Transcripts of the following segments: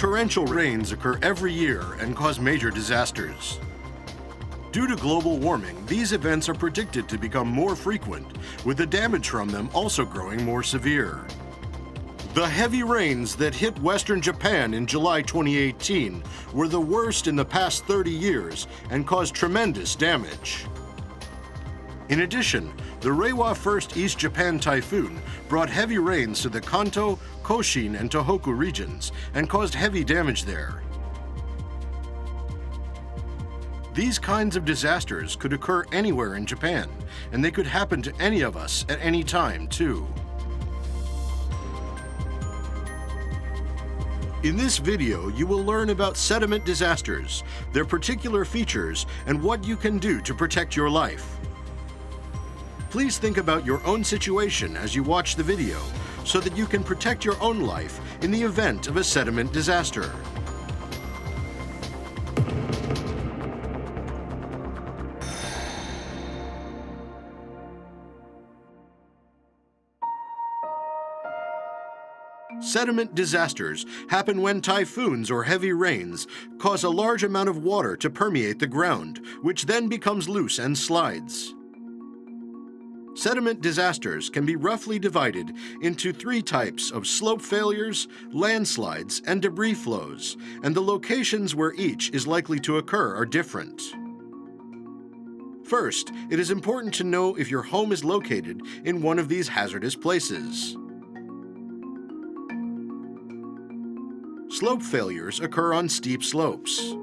torrential rains occur every year and cause major disasters. Due to global warming, these events are predicted to become more frequent, with the damage from them also growing more severe. The heavy rains that hit western Japan in July 2018 were the worst in the past 30 years and caused tremendous damage. In addition, the Reiwa First East Japan typhoon brought heavy rains to the Kanto, Koshin, and Tohoku regions and caused heavy damage there. These kinds of disasters could occur anywhere in Japan, and they could happen to any of us at any time, too. In this video, you will learn about sediment disasters, their particular features, and what you can do to protect your life. Please think about your own situation as you watch the video, so that you can protect your own life in the event of a sediment disaster. Sediment disasters happen when typhoons or heavy rains cause a large amount of water to permeate the ground, which then becomes loose and slides. Sediment disasters can be roughly divided into three types of slope failures, landslides, and debris flows, and the locations where each is likely to occur are different. First, it is important to know if your home is located in one of these hazardous places. Slope failures occur on steep slopes.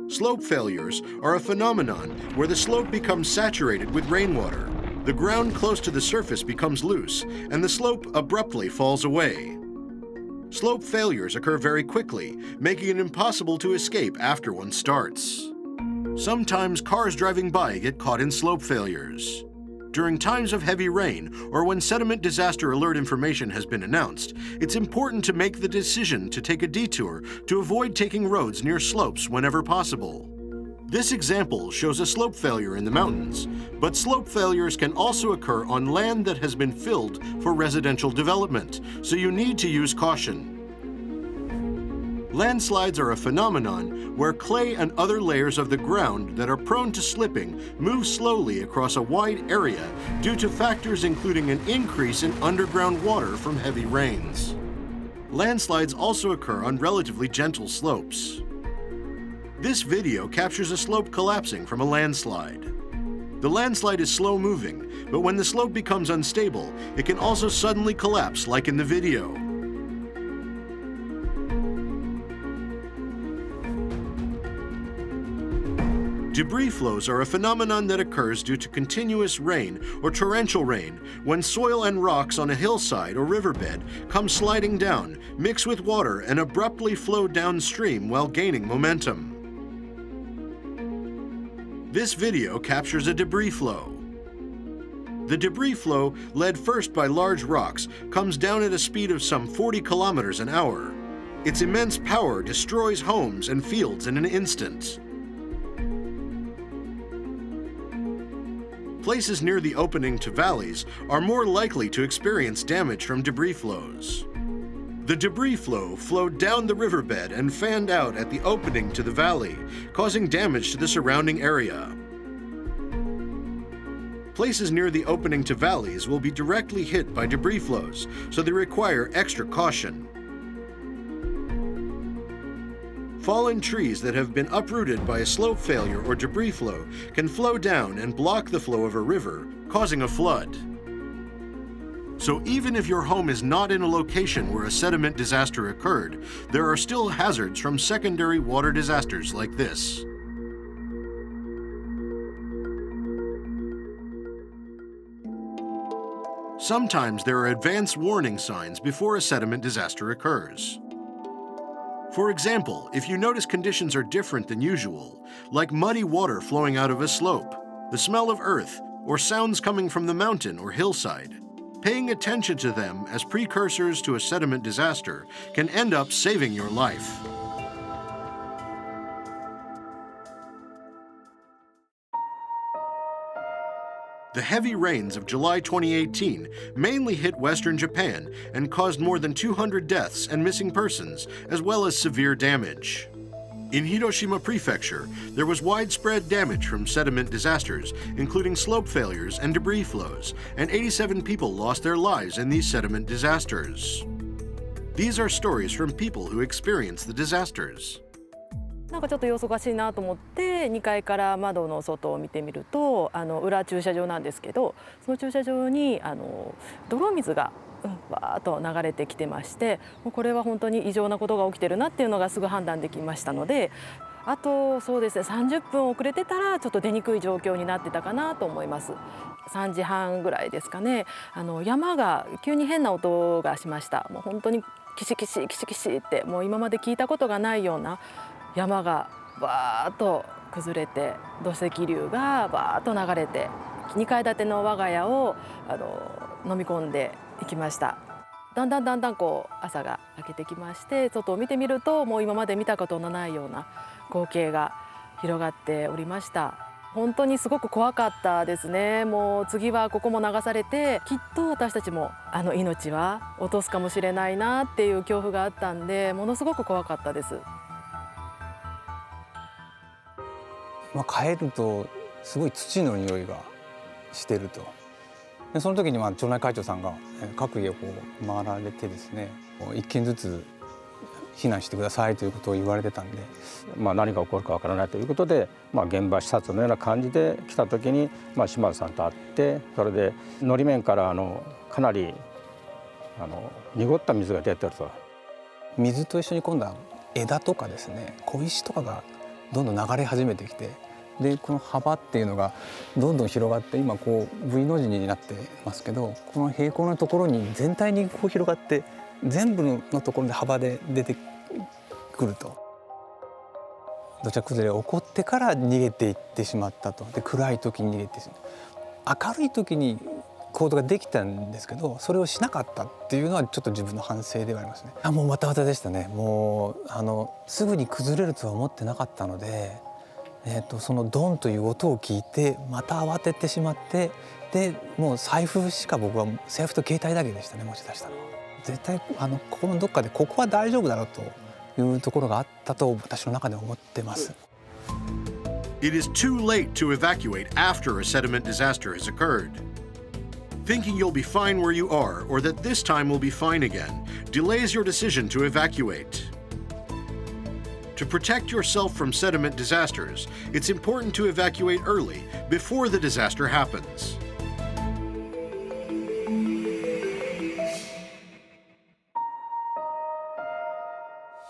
Slope failures are a phenomenon where the slope becomes saturated with rainwater, the ground close to the surface becomes loose, and the slope abruptly falls away. Slope failures occur very quickly, making it impossible to escape after one starts. Sometimes cars driving by get caught in slope failures. During times of heavy rain or when sediment disaster alert information has been announced, it's important to make the decision to take a detour to avoid taking roads near slopes whenever possible. This example shows a slope failure in the mountains, but slope failures can also occur on land that has been filled for residential development, so you need to use caution. Landslides are a phenomenon where clay and other layers of the ground that are prone to slipping move slowly across a wide area due to factors including an increase in underground water from heavy rains. Landslides also occur on relatively gentle slopes. This video captures a slope collapsing from a landslide. The landslide is slow-moving, but when the slope becomes unstable, it can also suddenly collapse like in the video. Debris flows are a phenomenon that occurs due to continuous rain or torrential rain when soil and rocks on a hillside or riverbed come sliding down, mix with water, and abruptly flow downstream while gaining momentum. This video captures a debris flow. The debris flow, led first by large rocks, comes down at a speed of some 40 kilometers an hour. Its immense power destroys homes and fields in an instant. Places near the opening to valleys are more likely to experience damage from debris flows. The debris flow flowed down the riverbed and fanned out at the opening to the valley, causing damage to the surrounding area. Places near the opening to valleys will be directly hit by debris flows, so they require extra caution. Fallen trees that have been uprooted by a slope failure or debris flow can flow down and block the flow of a river, causing a flood. So even if your home is not in a location where a sediment disaster occurred, there are still hazards from secondary water disasters like this. Sometimes there are advance warning signs before a sediment disaster occurs. For example, if you notice conditions are different than usual, like muddy water flowing out of a slope, the smell of earth, or sounds coming from the mountain or hillside, paying attention to them as precursors to a sediment disaster can end up saving your life. The heavy rains of July 2018 mainly hit western Japan and caused more than 200 deaths and missing persons, as well as severe damage. In Hiroshima Prefecture, there was widespread damage from sediment disasters, including slope failures and debris flows, and 87 people lost their lives in these sediment disasters. These are stories from people who experienced the disasters. なんかちょっと様子おかしいなと思って2階から窓の外を見てみると裏駐車場なんですけど、その駐車場に泥水がバーッと流れてきてまして、もうこれは本当に異常なことが起きてるなっていうのがすぐ判断できましたので、あとそうですね30分遅れてたらちょっと出にくい状況になってたかなと思います。3時半ぐらいですかね、山が急に変な音がしました。もう本当にキシキシキシキシってもう今まで聞いたことがないような山がバーッと崩れて、土石流がバーッと流れて2階建ての我が家を飲み込んでいきました。だんだんこう朝が明けてきまして、外を見てみるともう今まで見たことのないような光景が広がっておりました。本当にすごく怖かったですね。もう次はここも流されて、きっと私たちも命は落とすかもしれないなっていう恐怖があったんで、ものすごく怖かったです。帰るとすごい土の匂いがしてると。でその時に町内会長さんが各家を回られてですね、1軒ずつ避難してくださいということを言われてたんで、何が起こるかわからないということで、現場視察のような感じで来た時に、島津さんと会って、それでのり面からかなり濁った水が出てると。水と一緒に今度は枝とかですね、小石とかがどんどん流れ始めてきて、でこの幅っていうのがどんどん広がって、今こう V の字になってますけど、この平行のところに全体にこう広がって、全部のところで幅で出てくると。土砂崩れが起こってから逃げていってしまったと。で暗い時に逃げてしまった。明るい時に行動ができたんですけど、それをしなかったっていうのはちょっと自分の反省ではありますね。もうバタバタでしたね。もうすぐに崩れるとは思ってなかったので、そのドンという音を聞いてまた慌ててしまって、でもう財布しか、僕は財布と携帯だけでしたね、持ち出したのは。絶対ここのどっかでここは大丈夫だろうというところがあったと私の中で思ってます。It is too late to evacuate after a sediment disaster has occurred. Thinking you'll be fine where you are, or that this time will be fine again, delays your decision to evacuate. To protect yourself from sediment disasters, it's important to evacuate early, before the disaster happens.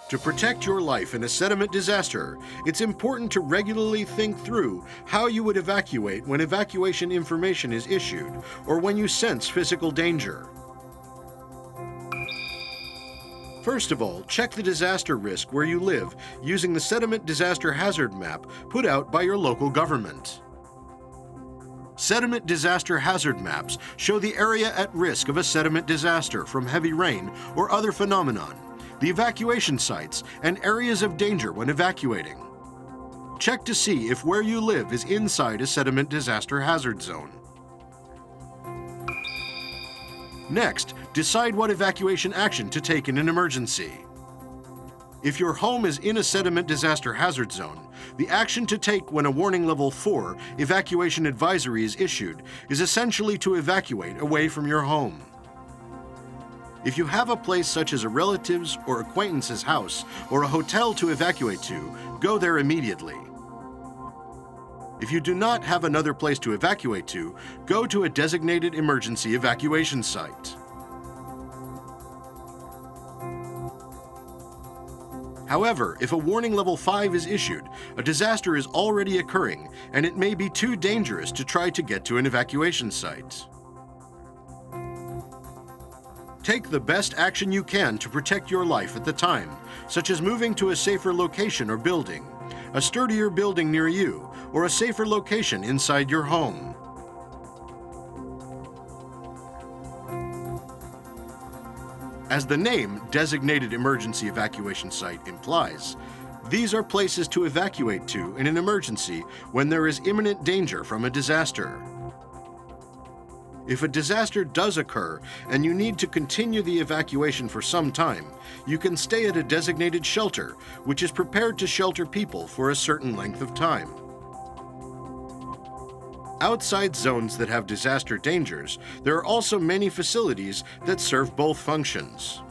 To protect your life in a sediment disaster, it's important to regularly think through how you would evacuate when evacuation information is issued, or when you sense physical danger. First of all, check the disaster risk where you live using the Sediment Disaster Hazard Map put out by your local government. Sediment disaster hazard maps show the area at risk of a sediment disaster from heavy rain or other phenomenon, the evacuation sites, and areas of danger when evacuating. Check to see if where you live is inside a sediment disaster hazard zone. Next, decide what evacuation action to take in an emergency. If your home is in a sediment disaster hazard zone, the action to take when a warning level 4 evacuation advisory is issued is essentially to evacuate away from your home. If you have a place such as a relative's or acquaintance's house or a hotel to evacuate to, go there immediately. If you do not have another place to evacuate to, go to a designated emergency evacuation site. However, if a warning level 5 is issued, a disaster is already occurring and it may be too dangerous to try to get to an evacuation site. Take the best action you can to protect your life at the time, such as moving to a safer location or building, a sturdier building near you, or a safer location inside your home. As the name Designated Emergency Evacuation Site implies, these are places to evacuate to in an emergency when there is imminent danger from a disaster. If a disaster does occur and you need to continue the evacuation for some time, you can stay at a designated shelter, which is prepared to shelter people for a certain length of time. Outside zones that have disaster dangers, there are also many facilities that serve both functions.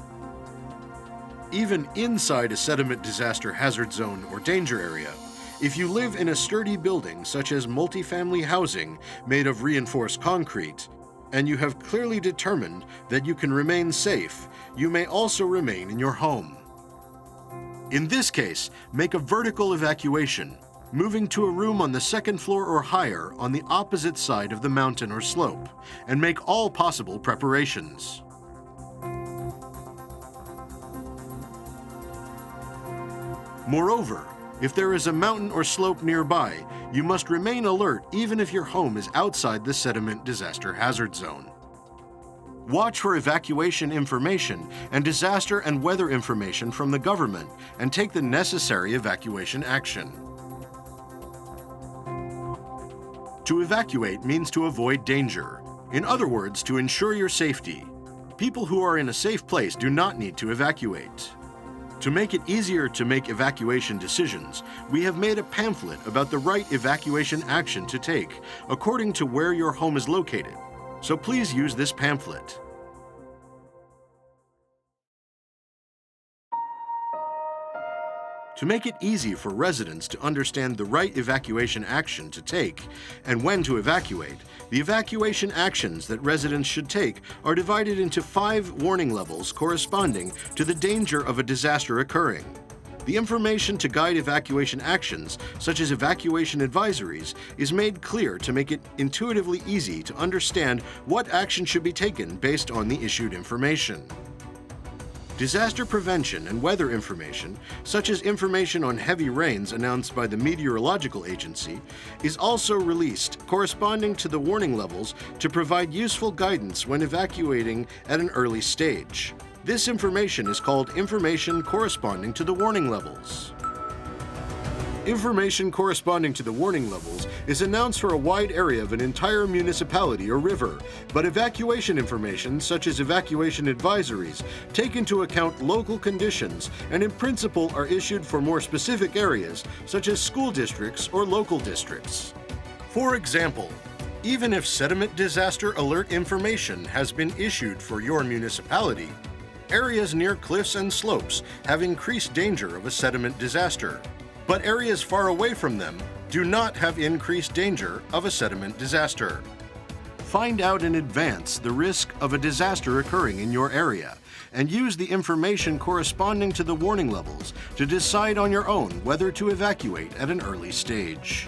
Even inside a sediment disaster hazard zone or danger area, if you live in a sturdy building such as multifamily housing made of reinforced concrete, and you have clearly determined that you can remain safe, you may also remain in your home. In this case, make a vertical evacuation, moving to a room on the second floor or higher on the opposite side of the mountain or slope, and make all possible preparations. Moreover, if there is a mountain or slope nearby, you must remain alert even if your home is outside the sediment disaster hazard zone. Watch for evacuation information and disaster and weather information from the government and take the necessary evacuation action. To evacuate means to avoid danger. In other words, to ensure your safety. People who are in a safe place do not need to evacuate. To make it easier to make evacuation decisions, we have made a pamphlet about the right evacuation action to take according to where your home is located. So please use this pamphlet. To make it easy for residents to understand the right evacuation action to take and when to evacuate, the evacuation actions that residents should take are divided into 5 warning levels corresponding to the danger of a disaster occurring. The information to guide evacuation actions, such as evacuation advisories, is made clear to make it intuitively easy to understand what action should be taken based on the issued information. Disaster prevention and weather information, such as information on heavy rains announced by the Meteorological Agency, is also released corresponding to the warning levels to provide useful guidance when evacuating at an early stage. This information is called information corresponding to the warning levels. Information corresponding to the warning levels is announced for a wide area of an entire municipality or river, but evacuation information, such as evacuation advisories, take into account local conditions and in principle are issued for more specific areas, such as school districts or local districts. For example, even if sediment disaster alert information has been issued for your municipality, areas near cliffs and slopes have increased danger of a sediment disaster. But areas far away from them do not have increased danger of a sediment disaster. Find out in advance the risk of a disaster occurring in your area and use the information corresponding to the warning levels to decide on your own whether to evacuate at an early stage.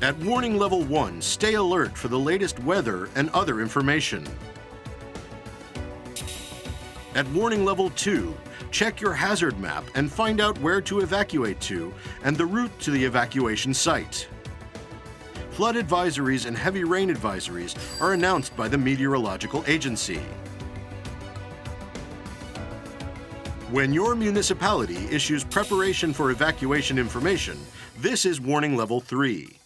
At Warning Level 1, stay alert for the latest weather and other information. At Warning Level 2, check your hazard map and find out where to evacuate to and the route to the evacuation site. Flood advisories and heavy rain advisories are announced by the Meteorological Agency. When your municipality issues preparation for evacuation information, this is Warning Level 3.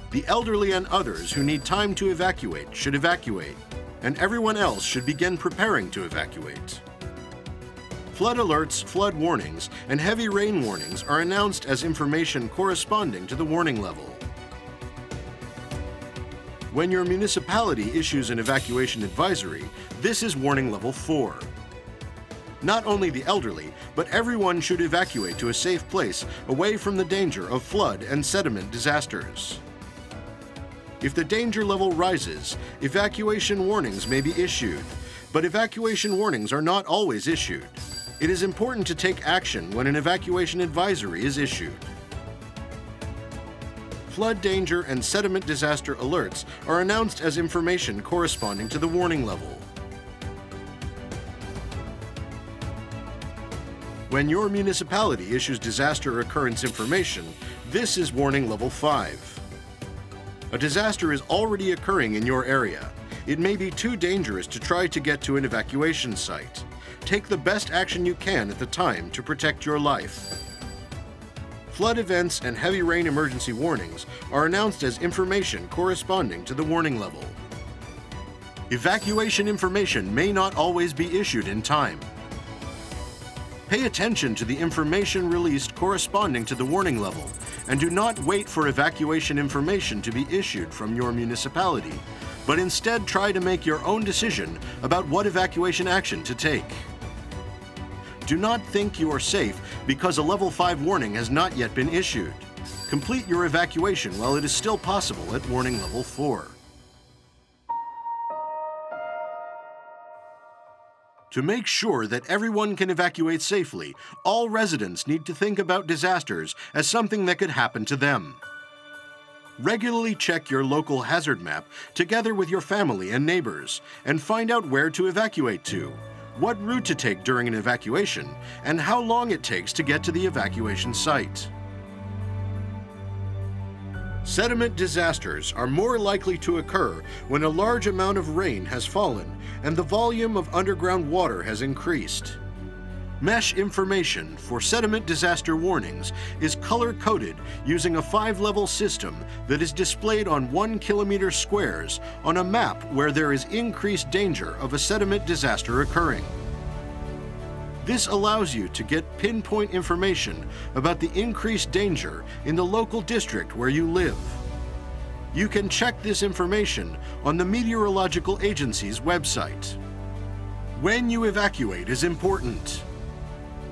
The elderly and others who need time to evacuate should evacuate, and everyone else should begin preparing to evacuate. Flood alerts, flood warnings, and heavy rain warnings are announced as information corresponding to the warning level. When your municipality issues an evacuation advisory, this is Warning Level 4. Not only the elderly, but everyone should evacuate to a safe place away from the danger of flood and sediment disasters. If the danger level rises, evacuation warnings may be issued, but evacuation warnings are not always issued. It is important to take action when an evacuation advisory is issued. Flood danger and sediment disaster alerts are announced as information corresponding to the warning level. When your municipality issues disaster occurrence information, this is Warning Level 5. A disaster is already occurring in your area. It may be too dangerous to try to get to an evacuation site. Take the best action you can at the time to protect your life. Flood events and heavy rain emergency warnings are announced as information corresponding to the warning level. Evacuation information may not always be issued in time. Pay attention to the information released corresponding to the warning level, and do not wait for evacuation information to be issued from your municipality, but instead try to make your own decision about what evacuation action to take. Do not think you are safe because a Level 5 warning has not yet been issued. Complete your evacuation while it is still possible at Warning Level 4. To make sure that everyone can evacuate safely, all residents need to think about disasters as something that could happen to them. Regularly check your local hazard map together with your family and neighbors and find out where to evacuate to, what route to take during an evacuation, and how long it takes to get to the evacuation site. Sediment disasters are more likely to occur when a large amount of rain has fallen and the volume of underground water has increased. Mesh information for sediment disaster warnings is color-coded using a 5-level system that is displayed on 1 kilometer squares on a map where there is increased danger of a sediment disaster occurring. This allows you to get pinpoint information about the increased danger in the local district where you live. You can check this information on the Meteorological Agency's website. When you evacuate is important.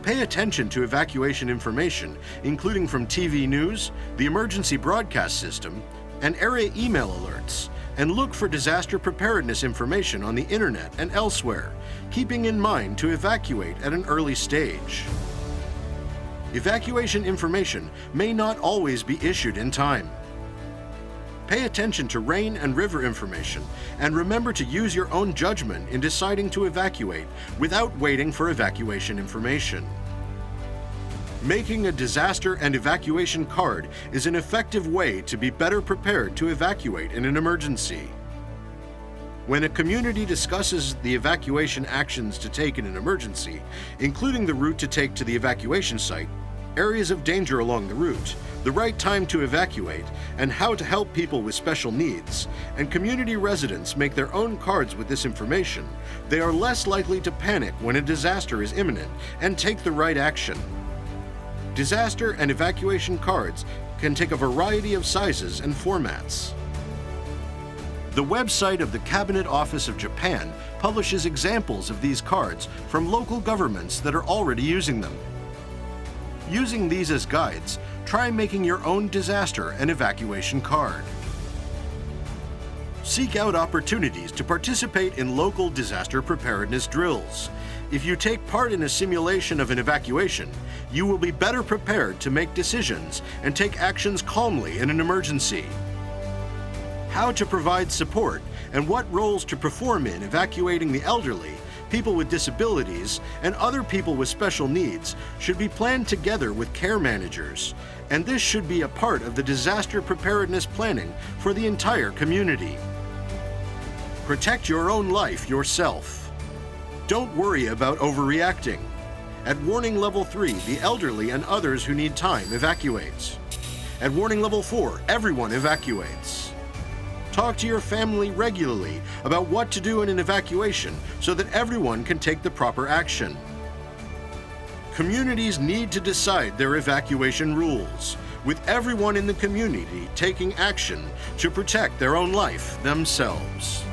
Pay attention to evacuation information, including from TV news, the emergency broadcast system, and area email alerts, and look for disaster preparedness information on the internet and elsewhere, keeping in mind to evacuate at an early stage. Evacuation information may not always be issued in time. Pay attention to rain and river information, and remember to use your own judgment in deciding to evacuate without waiting for evacuation information. Making a disaster and evacuation card is an effective way to be better prepared to evacuate in an emergency. When a community discusses the evacuation actions to take in an emergency, including the route to take to the evacuation site, areas of danger along the route, the right time to evacuate, and how to help people with special needs, and community residents make their own cards with this information, they are less likely to panic when a disaster is imminent and take the right action. Disaster and evacuation cards can take a variety of sizes and formats. The website of the Cabinet Office of Japan publishes examples of these cards from local governments that are already using them. Using these as guides, try making your own disaster and evacuation card. Seek out opportunities to participate in local disaster preparedness drills. If you take part in a simulation of an evacuation, you will be better prepared to make decisions and take actions calmly in an emergency. How to provide support and what roles to perform in evacuating the elderly, people with disabilities, and other people with special needs should be planned together with care managers, and this should be a part of the disaster preparedness planning for the entire community. Protect your own life yourself. Don't worry about overreacting. At Warning Level 3, the elderly and others who need time evacuates. At Warning Level 4, everyone evacuates. Talk to your family regularly about what to do in an evacuation so that everyone can take the proper action. Communities need to decide their evacuation rules, with everyone in the community taking action to protect their own life themselves.